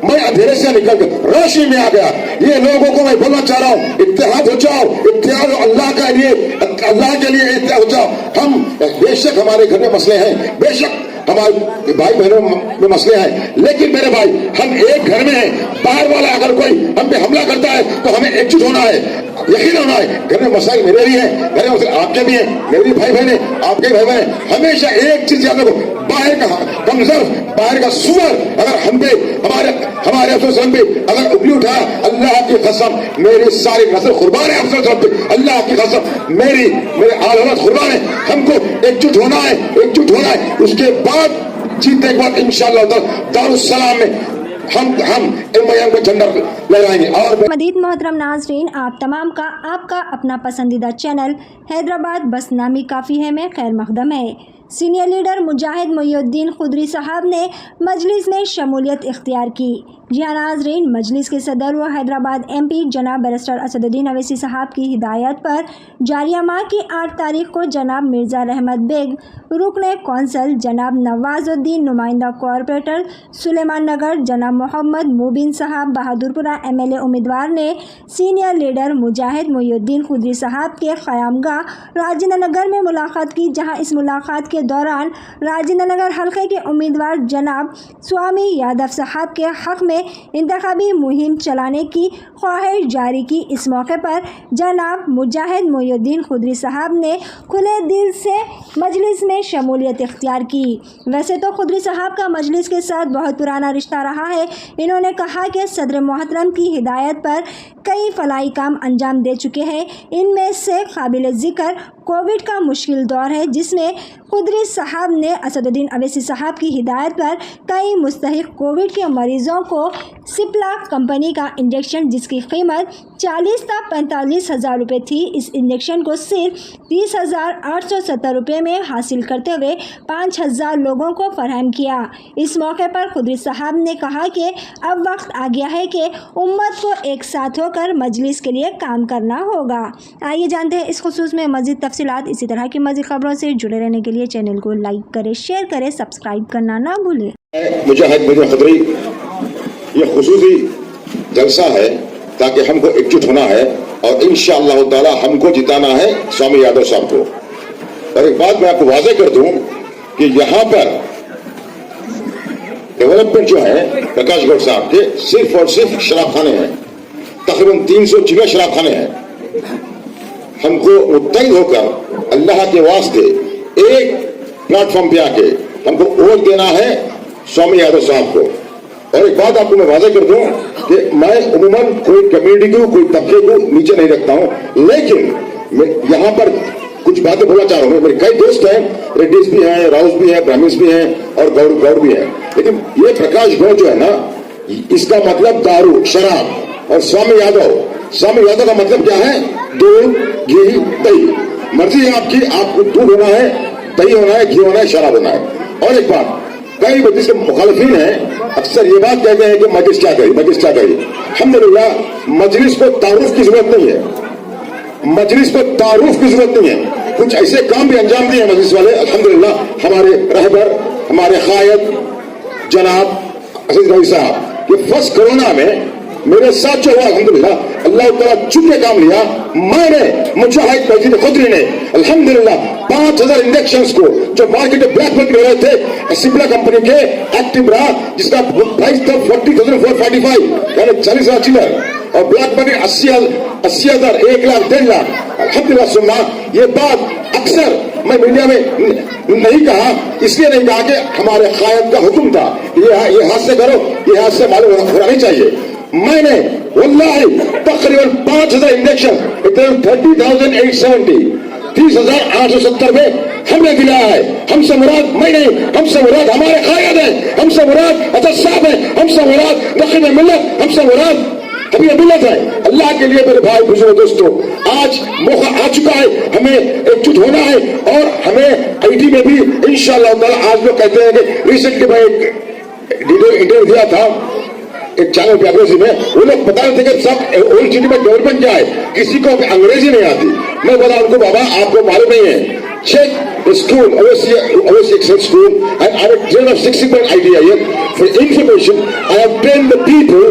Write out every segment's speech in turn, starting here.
मैं अंधेरे से निकल कर रोशनी में आ गया। ये लोगों को मैं बोलना चाह रहा हूँ, इत्तेहाद हो जाओ, इत्तेहाद अल्लाह के लिए इत्तेहाद हो जाओ। हम बेशक हमारे घर में मसले हैं, बेशक हमारे भाई बहनों में मसले हैं, लेकिन मेरे भाई हम एक घर में हैं। बाहर वाला अगर कोई हम पे हमला करता है तो हमें एकजुट होना है, यकीन होना है। घर में मसाइल मेरे भी हैं, घर में मसाइल आपके भी हैं, मेरे भी भाई बहन हैं, आपके भाई बहन हैं। हमेशा एक चीज याद रखो, बाहर का कमजोर, बाहर का सुअर अगर हम पे हमारे अफसर पे अगर उंगली उठाया, अल्लाह की कसम मेरी सारी नस्ल कुर्बान है। अफसर पे अल्लाह की कसम मेरे आलमत कुर्बान है। हमको एकजुट होना है, एकजुट होना है। उसके बाद जीतने के बाद इंशाअल्लाह दारुस्सलाम में हम एमआईएम को झंडा लहराएंगे। और मजीद मोहतरम नाज़रीन, आप तमाम का आपका अपना पसंदीदा चैनल हैदराबाद बस नामी काफ़ी है में खैर मकदम है। सीनियर लीडर मुजाहिद मोइनुद्दीन खुदरी साहब ने मजलिस में शमूलियत इख्तियार की। जी हाँ नाज़रीन, मजलिस के सदर व हैदराबाद MP जनाब बैरिस्टर असदुद्दीन अवैसी साहब की हिदायत पर जारिया माह की 8 तारीख को जनाब मिर्ज़ा रहमत बेग, रुकन कौंसल जनाब नवाजुद्दीन, नुमाइंदा कॉरपोरेटर सुलेमान नगर जनाब मोहम्मद मुबिन साहब, बहादुरपुरा MLA उम्मीदवार ने सीनियर लीडर मुजाहिद मोइनुद्दीन खुदरी साहब के क़यामगाह राजेंद्र नगर में मुलाकात की, जहाँ इस मुलाकात के दौरान राजेंद्र नगर हल्के के उम्मीदवार जनाब स्वामी यादव साहब के हक़ में इंतखाबी मुहिम चलाने की ख्वाहिश जारी की। इस मौके पर जनाब मुजाहिद मोइनुद्दीन खुदरी साहब ने खुले दिल से मजलिस में शमूलियत इख्तियार की। वैसे तो खुदरी साहब का मजलिस के साथ बहुत पुराना रिश्ता रहा है। इन्होंने कहा कि सदर मोहतरम की हिदायत पर कई फलाही काम अंजाम दे चुके हैं। इनमें से काबिल ज़िक्र कोविड का मुश्किल दौर है, जिसमें खुदरी साहब ने असदुद्दीन अवैसी साहब की हिदायत पर कई मुस्तहिक कोविड के मरीज़ों को सिप्ला कंपनी का इंजेक्शन, जिसकी कीमत 40 था 45,000 रुपये थी, इस इंजेक्शन को सिर्फ 30,870 रुपये में हासिल करते हुए 5,000 लोगों को फराहम किया। इस मौके पर खुदरी साहब ने कहा कि अब वक्त आ गया है कि उम्मत को एक साथ होकर मजलिस के लिए काम करना होगा। आइए जानते हैं इस खुसूस में मज़ीद तफसीलात। इसी तरह की मज़ीद खबरों से जुड़े रहने के लिए चैनल को लाइक करें, शेयर करें, सब्सक्राइब करना ना भूलें। मुजाहिद मोइनुद्दीन खुदरी, ये खुसूसी जलसा है ताकि हमको एकजुट होना है और इंशाअल्लाह ताला हमको जिताना है स्वामी यादव साहब को। और एक बात मैं आपको वाज़ेह कर दूं कि यहाँ पर डेवलपमेंट जो है प्रकाश गौड़ साहब के सिर्फ और सिर्फ शराब खाने हैं, तकरीबन 300 जगह शराब खाने हैं। हमको मुत्तहिद होकर अल्लाह के वास्ते एक प्लेटफॉर्म पे आके हमको वोट देना है स्वामी यादव साहब को। और एक बात आपको मैं वाज़ेह कर दूं कि मैं उम्मन कोई कम्युनिटी को, कोई तबके को नीचे नहीं रखता हूं, लेकिन मैं यहाँ पर कुछ बातें बोलना चाह रहा हूँ। मेरे कई दोस्त हैं, रेड्डीज भी हैं, राउस भी हैं, ब्राह्मण्स भी हैं और गौड़ भी हैं, लेकिन ये प्रकाश गौड़ जो है ना, इसका मतलब दारू, शराब। और स्वामी यादव का मतलब क्या है? दूध, घी, दही। मर्जी है आपकी, आपको दूध होना है, दही होना है, घी होना है, शराब होना है। और एक बात, कई जिसके मुखालिफिन हैं अक्सर ये बात कहते हैं कि मजलिस क्या करी, मजलिस क्या करी। अल्हम्दुलिल्लाह मजलिस को तारुफ की जरूरत नहीं है, मजलिस को तारुफ की जरूरत नहीं है। कुछ ऐसे काम भी अंजाम दिए मजलिस वाले अल्हम्दुलिल्लाह। हमारे रहबर, हमारे कायद जनाब असद रवी साहब, ये फर्स्ट कोरोना में मेरे साथ जो हुआ अल्हम्दुलिल्लाह अल्लाह ताला चुप के काम लिया। मैंने मुजाहिद मोइनुद्दीन खुदरी ने अल्हम्दुलिल्लाह 5,000 इंजेक्शंस को जो मार्केट में ब्लैक में रहे थे सिप्ला कंपनी के एक्टिव रहा, जिसका प्राइस था 40,445 यानी 40,000 चिल्लर, और ब्लैक मनी 80,000, 1 लाख, 1.5 लाख। अल्हम्दुलिल्लाह सुनना, ये बात अक्सर मैं मीडिया में नहीं कहा, इसलिए नहीं कहा कि हमारे कायद का हुक्म था ये हाथ से करो, ये हाथ से मालूम होना नहीं चाहिए। मैंने वल्लाही तकरीबन 5,000 इंजेक्शन 30,870 30,870 में हमने दिलाया है। हमसे मुराद मैं नहीं, हमसे मुराद हमारे कायद है, हमसे मुराद असद साहब है, हमसे मुराद नकीब मिल्लत, हमसे मुराद अभी मिल्लत है। अल्लाह के लिए मेरे भाई बुजुर्ग दोस्तों, आज मौका आ चुका है, हमें एकजुट होना है। और हमें IT में भी इंशाअल्लाह ताला, आज लोग कहते हैं कि रिसेंटली मैं एक इंटरव्यू दिया था एक चैनल पे अंग्रेजी में, वो लोग बता रहे थे कि सब ओल्ड सिटी में डेवलपमेंट क्या है, किसी को अंग्रेजी नहीं आती। मैं बोला उनको, बाबा आपको मालूम नहीं है, check the school, obviously excellent school, and I have trained of 60 point idea here. For information, I have trained the people,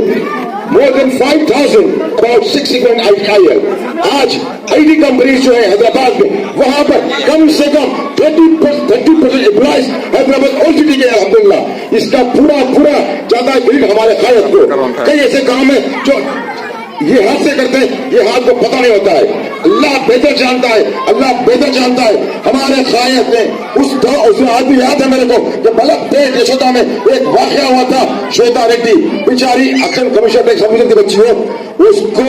more than 5,000, about 60 IL. आज IT कंपनी जो है हैदराबाद में, वहां पर कम से कम 30% एम्प्लॉइज हैदराबाद ओल्ड सिटी के अल्हम्दुलिल्लाह। इसका पूरा ज्यादा क्रेडिट हमारे कायद को। कई ऐसे काम है जो ये हाथ से करते हैं, ये हाथ को पता नहीं होता है। अल्लाह बेहतर जानता है, अल्लाह बेहतर जानता है। हमारे कायद ने उस आज भी याद है मेरे को कि बलक पेट यशोदा में एक वाकया हुआ था। श्वेता रेड्डी बेचारी एक्शन कमिश्नर एक कमीशन की बच्ची हो, उसको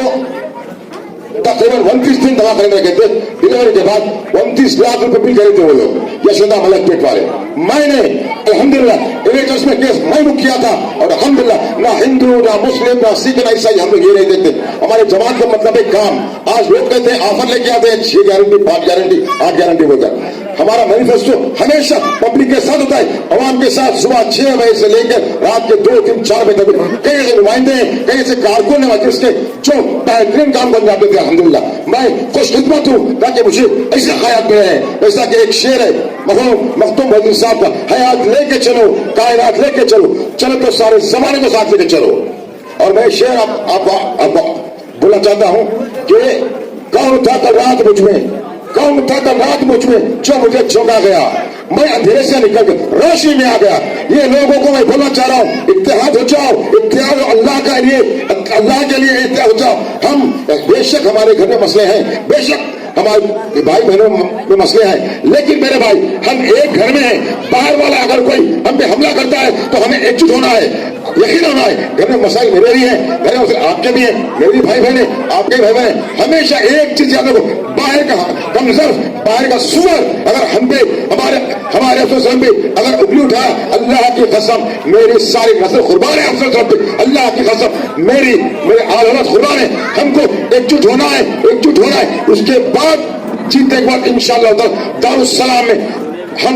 तकरीबन 29 दिन दवा करने गए थे। डिलीवरी के बाद 29 लाख रुपए बिल करे थे वो लोग, यशोदा मलक पेट वाले। मैंने अल्हम्दुलिल्लाह इलेक्ट्रस में केस मैं बुक किया था, और अल्हम्दुलिल्लाह ना हिंदू ना मुस्लिम ना सिख ना ईसाई हम लोग ये नहीं देखते। हमारे जमात का मतलब है काम। आज लोग कहते हैं ऑफर लेके आते हैं 6 गारंटी 5 गारंटी 8 गारंटी बोलता है। हमारा मैनिफेस्टो हमेशा पब्लिक के साथ होता है, अवाम के साथ। सुबह 6 बजे से लेकर रात के 2, 3, 4 बजे तक कई ऐसे नुमाइंदे हैं, कई ऐसे कारकुन है जिसके जो बेहतरीन काम बन जाते थे। अल्हम्दुलिल्लाह मैं खुशकिस्मत हूँ ताकि मुझे ऐसे हयात मिले हैं। ऐसा कि एक शेर है मखदूम बदरी साहब का, हयात लेके चलो कायनात लेके चलो, चलो तो सारे जमाने को साथ लेके चलो। और मैं शेर आप बोलना चाहता हूँ कि कौन था कल रात मुझ में, कौन था कल रात मुझ में जो मुझे चौंका गया। मैं अंधेरे से निकल कर रोशनी में आ गया। ये लोगों को मैं बोलना चाह रहा हूँ, इत्तेहाद हो जाओ, इत्तेहाद अल्लाह के लिए, अल्लाह के लिए इत्तेहाद हो जाओ। हम बेशक हमारे घर में मसले हैं, बेशक हमारे भाई बहनों में मसले हैं, लेकिन मेरे भाई हम एक घर में हैं। बाहर वाला अगर कोई हम पे हमला करता है तो हमें एकजुट होना है, यकीन होना है। घर में मसाइल मेरे भी हैं, घर में आपके भी हैं, मेरे भी भाई बहन हैं, आपके भाई बहन। हमेशा एक चीज याद रखो, बाहर का कमजोर, बाहर का सुअर अगर हम पे हमारे अफसर पे अगर उंगली उठाया, अल्लाह की कसम मेरी सारी नस्ल कुर्बान है। अफसर पे अल्लाह की कसम मेरे आलमत कुर्बान है। हमको एकजुट होना है, एकजुट होना है। उसके बाद जीतने के बाद इंशाअल्लाह दारुस्सलाम में हम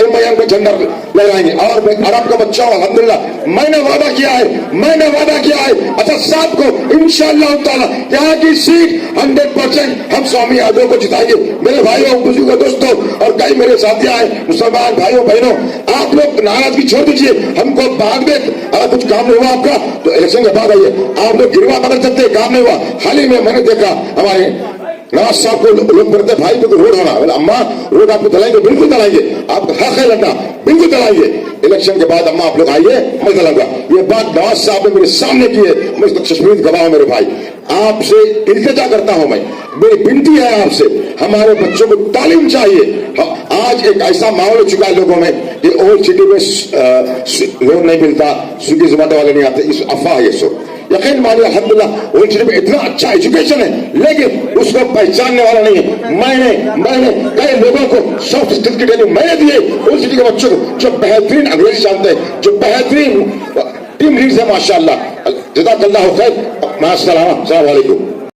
एमआईएम का झंडा लहराएंगे। और मैं अरब का बच्चा हूं अल्हम्दुलिल्लाह। मैंने वादा किया है असद साहब को इंशाअल्लाह ताला यहाँ की सीट 100% हम स्वामी यादव को जिताएंगे। मेरे भाइयों बुजुर्गों दोस्तों और कई मेरे साथियां हैं मुसलमान भाइयों बहनों, आप लोग नाराजगी छोड़ दीजिए। हमको बाद में अगर कुछ काम नहीं हुआ आपका तो इलेक्शन के बाद आइए। आप लोग गिरवा बदल सकते, काम नहीं हुआ। हाल ही में मैंने देखा हमारे नवाज साहब को लोग बोलते भाई को रोड होना, बोले अम्मा रोड आपको दलाएंगे, बिल्कुल दलाएंगे, आपका हक है लड़ना, बिल्कुल दलाएंगे। इलेक्शन के बाद अम्मा आप लोग आइए, मैं दलाऊंगा। ये बात नवाज साहब ने मेरे सामने की है, मैं इसका कश्मीर गवाह हूं। मेरे भाई आपसे इल्तिजा करता हूं, मैं मेरी विनती है आपसे, हमारे बच्चों को तालीम चाहिए। आज एक ऐसा माहौल हो चुका है लोगों में, ये ओल्ड सिटी में लोन नहीं मिलता, स्विगी जोमेटो वाले नहीं आते, इस अफवाह है। सो यकीन मानिए अल्हम्दुलिल्लाह ओल्ड सिटी में इतना अच्छा एजुकेशन है, लेकिन उसको पहचानने वाला नहीं है। मैंने कई लोगों को सॉफ्ट स्किल की ट्रेनिंग मैंने दी है ओल्ड सिटी के बच्चों को, जो बेहतरीन अंग्रेजी जानते हैं, जो बेहतरीन टीम लीड्स है माशाअल्लाह। जज़ाकल्लाहु खैर। अस्सलाम वालेकुम।